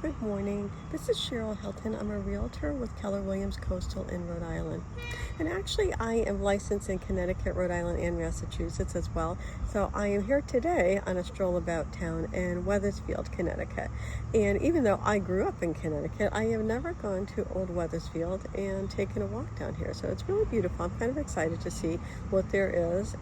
Good morning. This is Cheryl Hilton. I'm a realtor with Keller Williams Coastal in Rhode Island. And actually, I am licensed in Connecticut, Rhode Island, and Massachusetts as well. So I am here today on a stroll about town in Wethersfield, Connecticut. And even though I grew up in Connecticut, I have never gone to Old Wethersfield and taken a walk down here. So it's really beautiful. I'm kind of excited to see what there is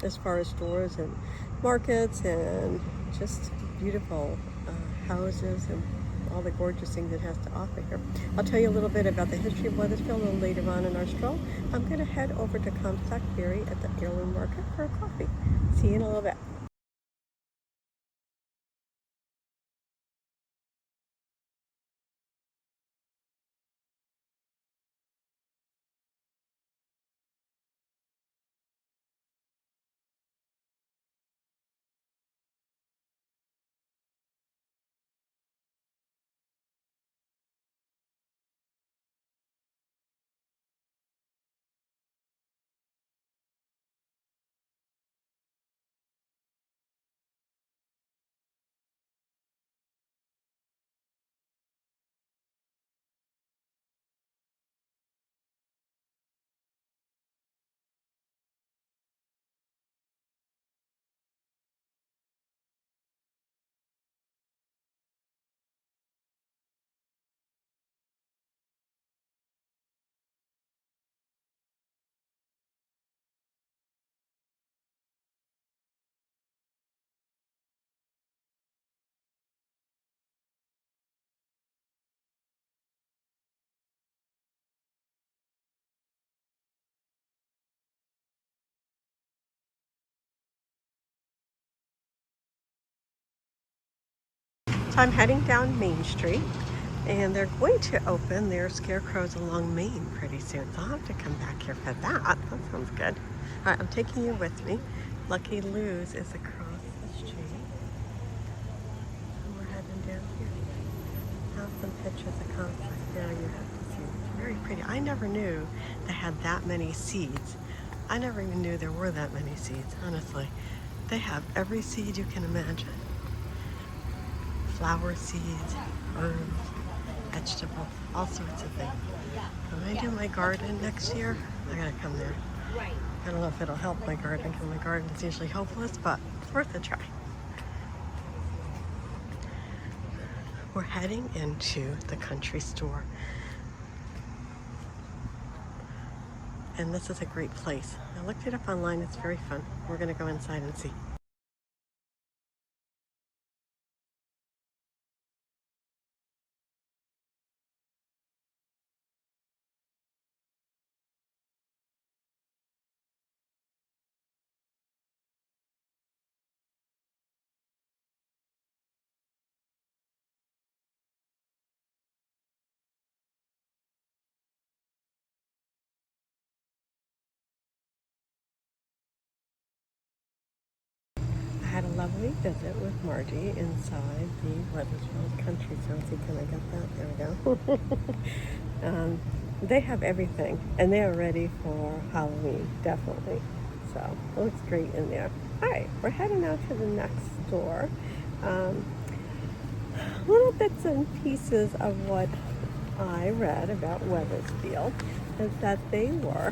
as far as stores and markets and just beautiful houses and all the gorgeous things it has to offer here. I'll tell you a little bit about the history of Wethersfield a little later on in our stroll. I'm going to head over to Comstock Ferry at the Heirloom Market for a coffee. See you in a little bit. So I'm heading down Main Street, and they're going to open their scarecrows along Main pretty soon. So I'll have to come back here for that. That sounds good. All right, I'm taking you with me. Lucky Lou's is across the street. And we're heading down here. Have some pictures of Comstock there you have to see. It's very pretty. I never knew they had that many seeds. I never even knew there were that many seeds, honestly. They have every seed you can imagine. Flower seeds, herbs, vegetables, all sorts of things. When I do my garden next year, I gotta come there. I don't know if it'll help my garden because my garden is usually hopeless, but it's worth a try. We're heading into the country store. And this is a great place. I looked it up online, it's very fun. We're gonna go inside and see. I had a lovely visit with Margie inside the Wethersfield Country Store. See, can I get that? There we go. They have everything, and they are ready for Halloween, definitely. So it looks great in there. All right, we're heading out to the next store. Little bits and pieces of what I read about Wethersfield is that they were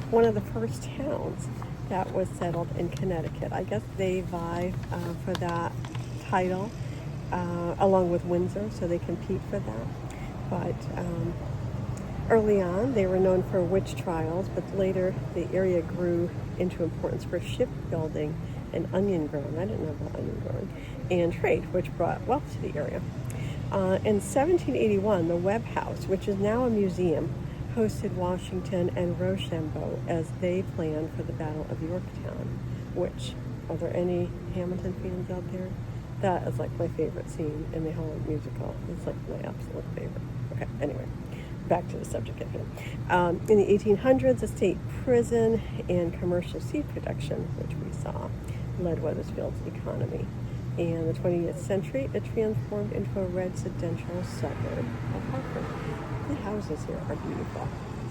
one of the first towns that was settled in Connecticut. I guess they vie for that title along with Windsor, so they compete for that. But early on, they were known for witch trials, but later the area grew into importance for shipbuilding and onion growing. I didn't know about onion growing, and trade, which brought wealth to the area. In 1781, the Webb House, which is now a museum, hosted Washington and Rochambeau as they planned for the Battle of Yorktown, which, are there any Hamilton fans out there? That is like my favorite scene in the whole musical. It's like my absolute favorite. Okay, anyway, back to the subject at hand. In the 1800s, a state prison and commercial seed production, which we saw, led Wethersfield's economy. In the 20th century, it transformed into a residential suburb of Hartford. The houses here are beautiful.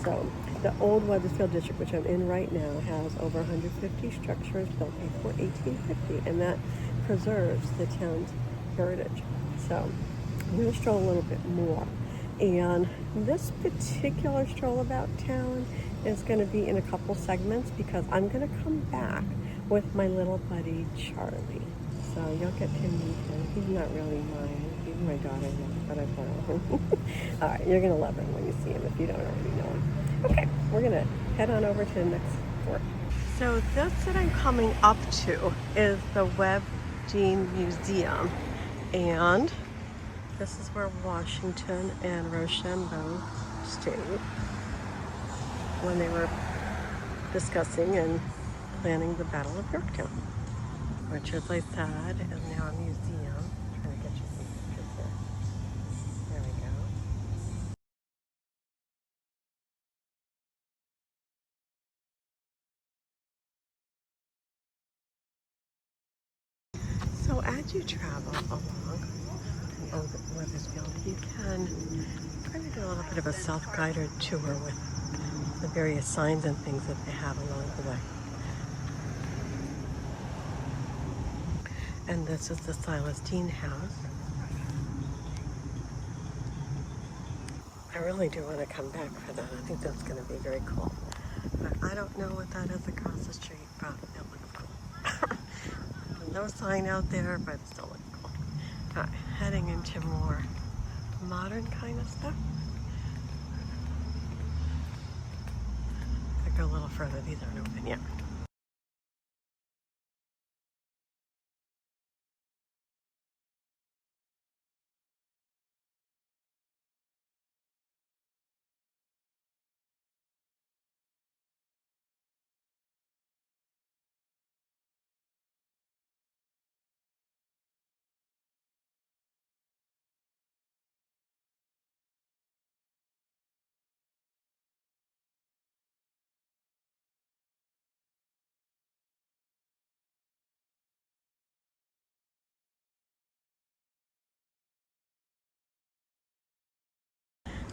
So the old Wethersfield district, which I'm in right now, has over 150 structures built before 1850, and that preserves the town's heritage. So I'm going to stroll a little bit more. And this particular stroll about town is going to be in a couple segments because I'm going to come back with my little buddy Charlie. So you'll get to meet him. He's not really mine. He's my daughter now, but I borrow him. All right, you're going to love him when you see him if you don't already know him. Okay, we're going to head on over to the next fort. So this that I'm coming up to is the Webb Gene Museum. And this is where Washington and Rochambeau stayed when they were discussing and planning the Battle of Yorktown, which, as I said, is now a museum. I'm trying to get you some pictures here. There we go. So as you travel along Wethersfield, you can kind of do a little bit of a self-guided tour with the various signs and things that they have along the way. And this is the Silas Deane House. I really do want to come back for that. I think that's going to be very cool. But I don't know what that is across the street, but it looks cool. There's no sign out there, but it still looks cool. All right, heading into more modern kind of stuff. I go a little further. These aren't open yet.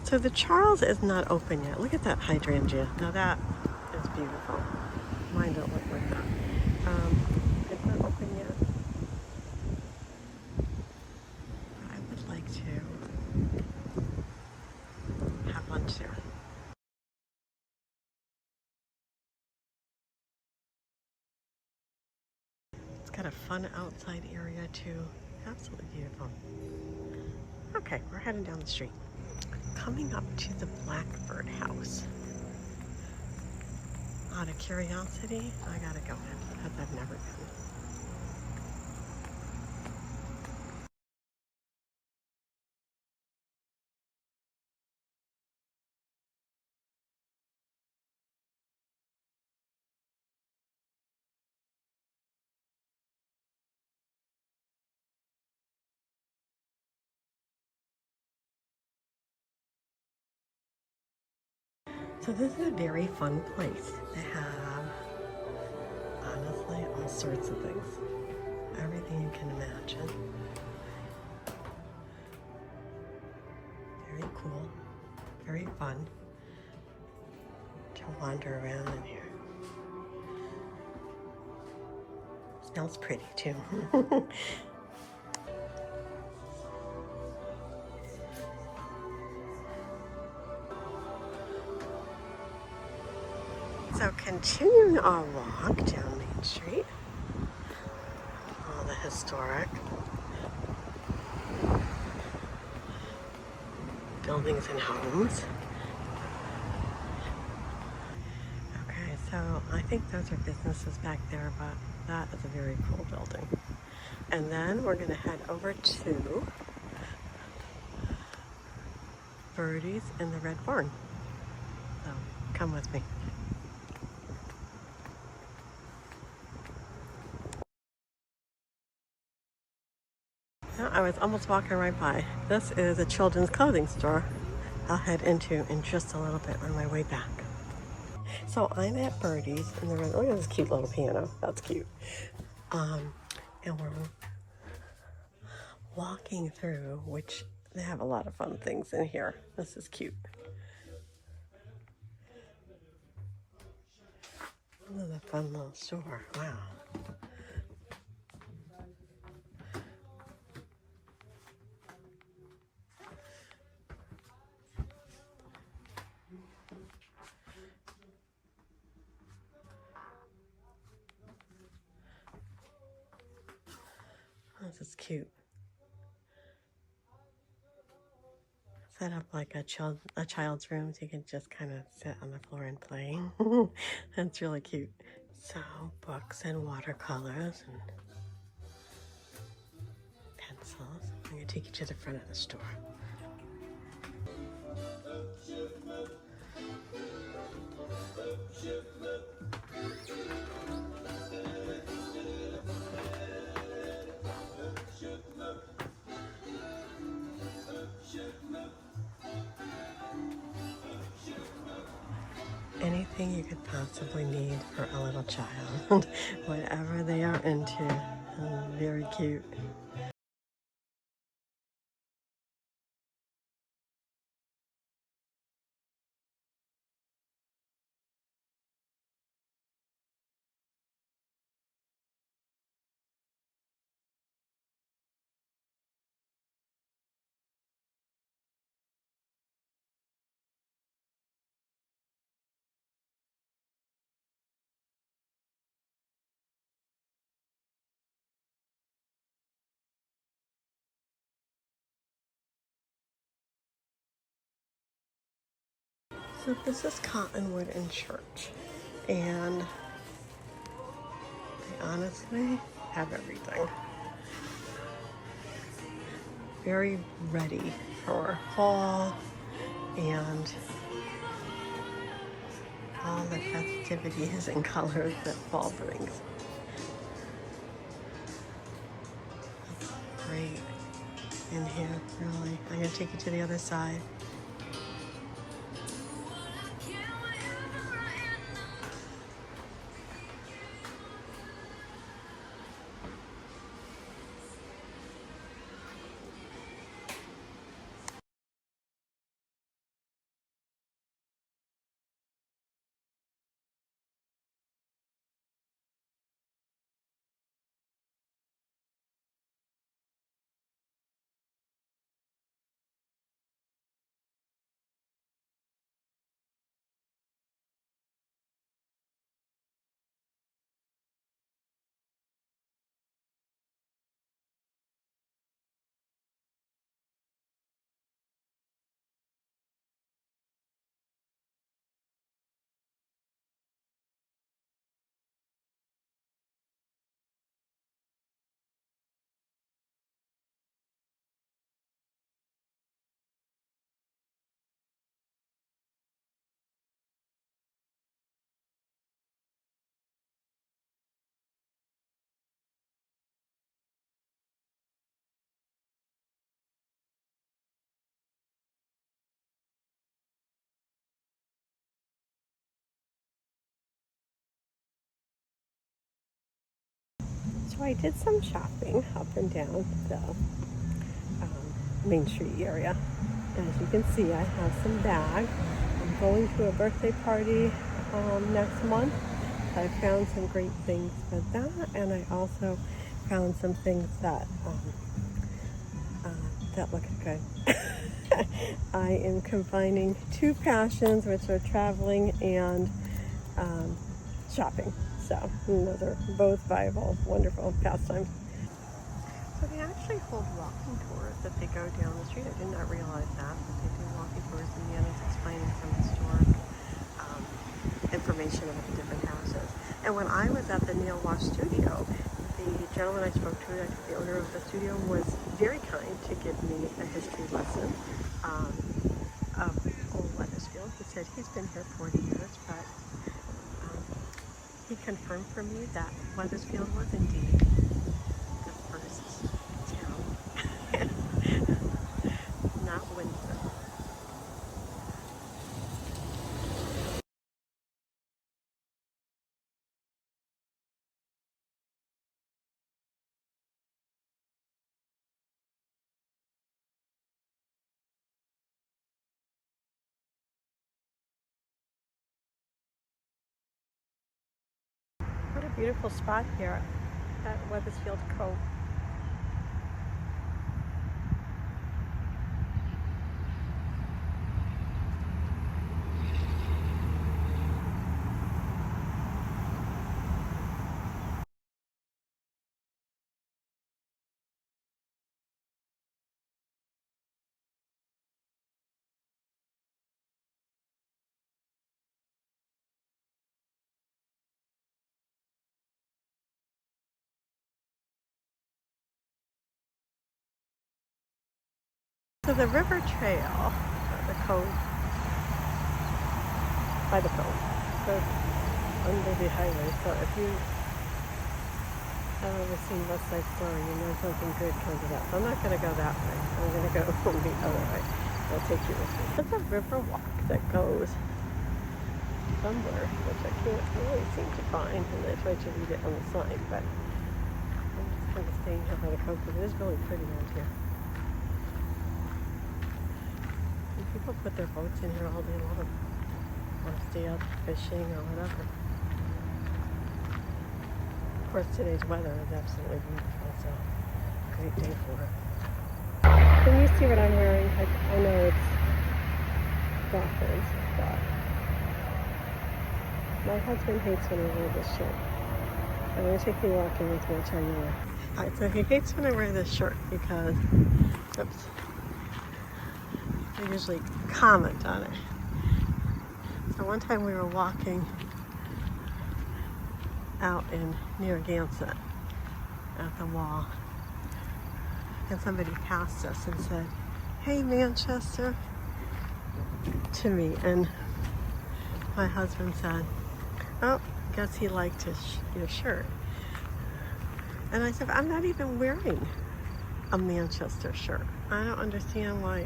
So the Charles is not open yet. Look at that hydrangea. Now that is beautiful. Mine don't look like that. It's not open yet. I would like to have lunch there. It's got a fun outside area too. Absolutely beautiful. Okay, we're heading down the street. Coming up to the Blackbird House. Out of curiosity, I gotta go in because I've never been. So this is a very fun place. They have, honestly, all sorts of things. Everything you can imagine. Very cool. Very fun to wander around in here. Smells pretty too. So continuing our walk down Main Street, all the historic buildings and homes. Okay, so I think those are businesses back there, but that is a very cool building. And then we're going to head over to Birdie's in the Red Barn. So come with me. I was almost walking right by. This is a children's clothing store I'll head into in just a little bit on my way back. So I'm at Birdie's in the Red. Look at this cute little piano. That's cute. And we're walking through, which they have a lot of fun things in here. This is cute. Another fun little store. Wow. this is cute. Set up like a child's room so you can just kind of sit on the floor and play. That's really cute. So books and watercolors and pencils. I'm going to take you to the front of the store. Anything you could possibly need for a little child, whatever they are into. Very cute. So this is Cottonwood in Church, and they honestly have everything. Very ready for fall and all the festivities and colors that fall brings. Great in here, really. I'm gonna take you to the other side. So I did some shopping up and down the Main Street area. As you can see, I have some bags. I'm going to a birthday party next month. I found some great things for that, and I also found some things that that look good. I am combining two passions, which are traveling and shopping. So those are both viable, wonderful pastimes. So they actually hold walking tours that they go down the street. I did not realize that, but they do walking tours, and Deanna's explaining some historic information about the different houses. And when I was at the Neil Wash studio, the gentleman I spoke to, the owner of the studio, was very kind to give me a history lesson of old Wethersfield. He said he's been here 40 years, but he confirmed for me that Wethersfield was indeed the first town, not Windsor. What a beautiful spot here at Wethersfield Cove. So the river trail, the cove, by the cove, goes under the highway. So if you have ever seen West Side Story, you know something good comes about. So I'm not going to go that way. I'm going to go the other way. I'll take you with me. It's a river walk that goes somewhere, which I can't really seem to find, and I tried to read it on the sign, but I'm just kind of staying here by the cove because it is really pretty out here. And people put their boats in here all day long, or stay out fishing or whatever. Of course, today's weather is absolutely beautiful, so great day for it. Can you see what I'm wearing? I know it's backwards, but my husband hates when I wear this shirt. I'm going to take you walking with me and tell you why. Alright, so he hates when I wear this shirt because, oops, I usually comment on it. So one time we were walking out in Narragansett at the wall, and somebody passed us and said, "Hey, Manchester," to me, and my husband said, "Oh, guess he liked your shirt." And I said, "I'm not even wearing a Manchester shirt. I don't understand what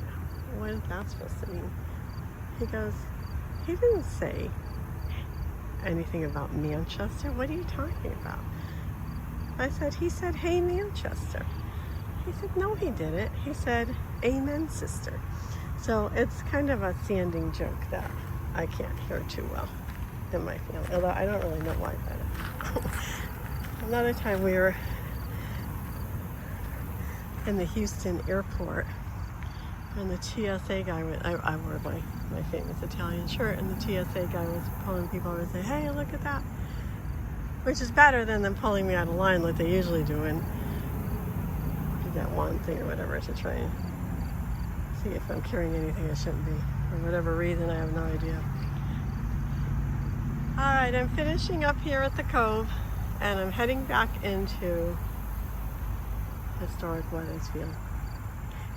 is that supposed to mean?" He goes, "He didn't say anything about Manchester. What are you talking about?" I said, "He said, 'Hey, Manchester.'" He said, "No, he didn't. He said, 'Amen, sister.'" So it's kind of a standing joke that I can't hear too well in my family, although I don't really know why that is. Another time we were in the Houston airport, and the TSA guy, I wore my famous Italian shirt, and the TSA guy was pulling people over and saying, "Hey, look at that," which is better than them pulling me out of line like they usually do and do that one thing or whatever to try and see if I'm carrying anything I shouldn't be. For whatever reason, I have no idea. Alright, I'm finishing up here at the Cove, and I'm heading back into historic Wethersfield.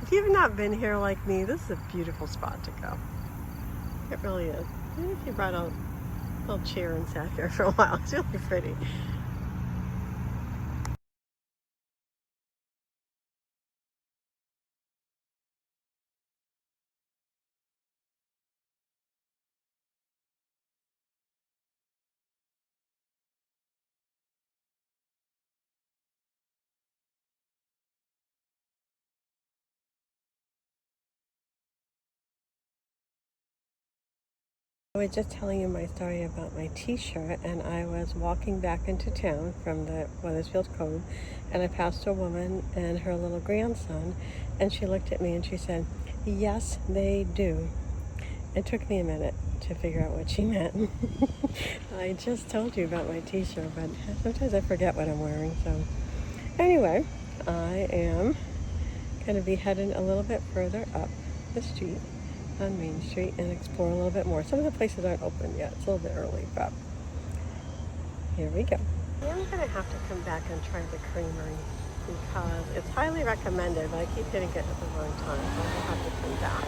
If you've not been here like me, this is a beautiful spot to go. It really is. Even if you brought a little chair and sat here for a while, it's really pretty. I was just telling you my story about my t-shirt, and I was walking back into town from the Wethersfield Cove, and I passed a woman and her little grandson, and she looked at me and she said, "Yes, they do." It took me a minute to figure out what she meant. I just told you about my t-shirt, but sometimes I forget what I'm wearing. So anyway, I am going to be heading a little bit further up the street on Main Street and explore a little bit more. Some of the places aren't open yet. It's a little bit early, but here we go. I'm going to have to come back and try the creamery because it's highly recommended, but I keep hitting it at the wrong time, so I'll have to come back.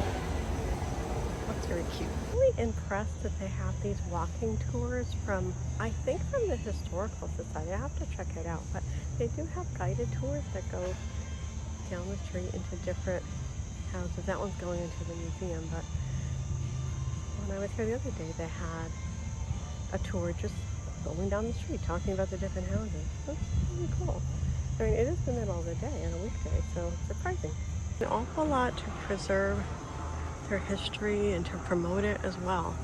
Looks very cute. I'm really impressed that they have these walking tours from, I think from the Historical Society. I have to check it out, but they do have guided tours that go down the street into different houses. That one's going into the museum, but when I was here the other day, they had a tour just going down the street talking about the different houses. That's really cool. I mean, it is the middle of the day on a weekday, so it's surprising. An awful lot to preserve their history and to promote it as well.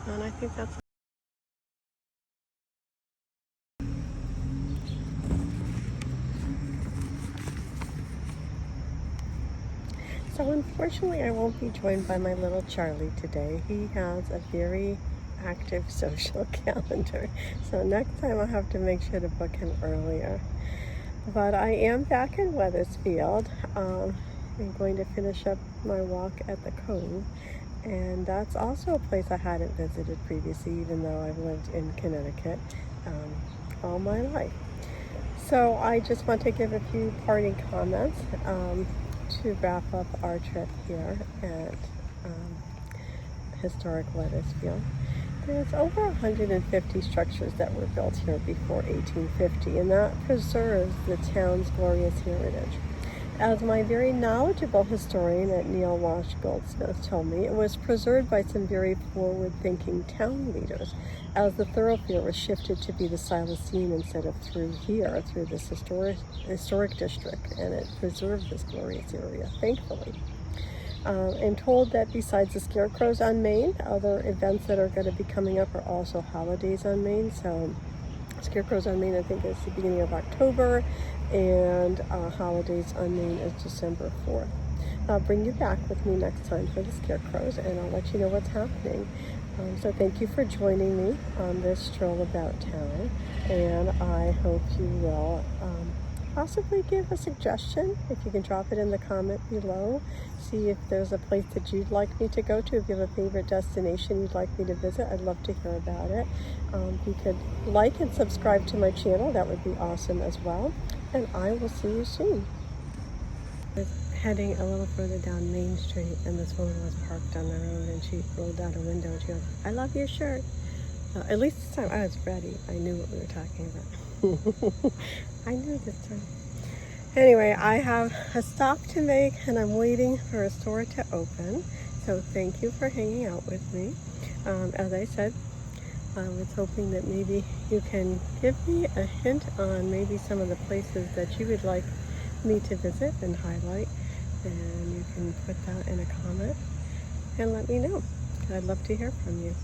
And I think that's so. Unfortunately, I won't be joined by my little Charlie today. He has a very active social calendar, so next time I'll have to make sure to book him earlier. But I am back in Wethersfield. I'm going to finish up my walk at the Cove, and that's also a place I hadn't visited previously, even though I've lived in Connecticut all my life. So I just want to give a few parting comments. to wrap up our trip here at historic Wethersfield. There's over 150 structures that were built here before 1850, and that preserves the town's glorious heritage. As my very knowledgeable historian at Neil Wash Goldsmith told me, it was preserved by some very forward-thinking town leaders, as the thoroughfare was shifted to be the Silesian instead of through this historic district, and it preserved this glorious area, thankfully. And told that besides the Scarecrows on Main, other events that are going to be coming up are also holidays on Main. So Scarecrows on Main, I think, is the beginning of October, and holidays on Main is December 4th. I'll bring you back with me next time for the Scarecrows, and I'll let you know what's happening. So thank you for joining me on this stroll about town, and I hope you will possibly give a suggestion. If you can drop it in the comment below, see if there's a place that you'd like me to go to. If you have a favorite destination you'd like me to visit, I'd love to hear about it. If you could like and subscribe to my channel, that would be awesome as well. And I will see you soon. I was heading a little further down Main Street, and this woman was parked on the road, and she rolled out a window and she goes, "I love your shirt." At least this time I was ready. I knew what we were talking about. I knew this time. Anyway, I have a stop to make, and I'm waiting for a store to open. So thank you for hanging out with me. As I said, I was hoping that maybe you can give me a hint on maybe some of the places that you would like me to visit and highlight. And you can put that in a comment and let me know. I'd love to hear from you.